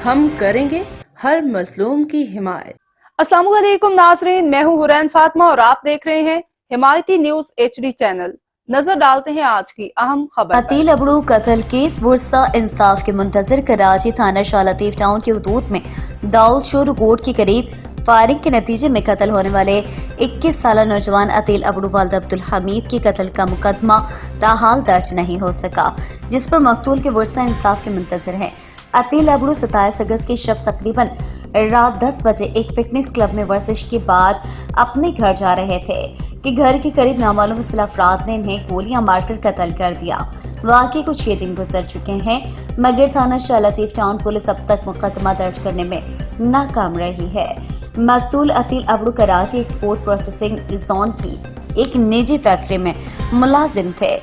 ہم کریں گے ہر مظلوم کی حمایت۔ السلام علیکم ناظرین، میں ہوں حورین فاطمہ اور آپ دیکھ رہے ہیں حمایتی نیوز HD چینل۔ نظر ڈالتے ہیں آج کی اہم خبر پر۔ عتیل ابڑو قتل کیس ورثہ انصاف کے منتظر کراچی تھانہ شاہ لطیف ٹاؤن کے حدود میں داؤد شور کوٹ کے قریب فائرنگ کے نتیجے میں قتل ہونے والے 21 سالہ نوجوان عتیل ابڑو والد عبدالحمید کے قتل کا مقدمہ تاحال درج نہیں ہو سکا، جس پر مقتول کے ورثہ انصاف کے منتظر ہیں۔ عتیل ابڑو 27 اگست کی شب تقریباً رات 10 بجے ایک فٹنس کلب میں ورزش کے بعد اپنے گھر جا رہے تھے کہ گھر کے قریب نامعلوم اصطلاح افراد نے انہیں گولیاں مار کر قتل کر دیا۔ واقعے کو 6 دن گزر چکے ہیں، مگر تھانہ شاہ لطیف ٹاؤن پولیس اب تک مقدمہ درج کرنے میں ناکام رہی ہے۔ مقتول Ateel Abro Karachi export processing zone کی ایک نجی فیکٹری میں ملازم تھے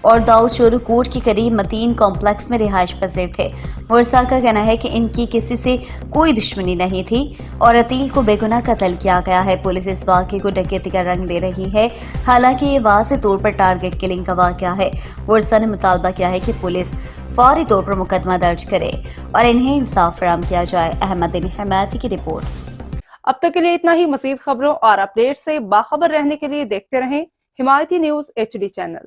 اور داؤد شور کوٹ کے قریب متین کمپلیکس میں رہائش پذیر تھے۔ ورثاء کا کہنا ہے کہ ان کی کسی سے کوئی دشمنی نہیں تھی اور عتیل کو بے گناہ قتل کیا گیا ہے۔ پولیس اس واقعے کو ڈکیتی کا رنگ دے رہی ہے، حالانکہ یہ واضح طور پر ٹارگٹ کلنگ کا واقعہ ہے۔ ورثاء نے مطالبہ کیا ہے کہ پولیس فوری طور پر مقدمہ درج کرے اور انہیں انصاف فراہم کیا جائے۔ احمد علی حمایتی کی رپورٹ۔ اب تک کے لیے اتنا ہی۔ مزید خبروں اور اپڈیٹ سے باخبر رہنے کے لیے دیکھتے رہیں حمایتی نیوز HD چینل۔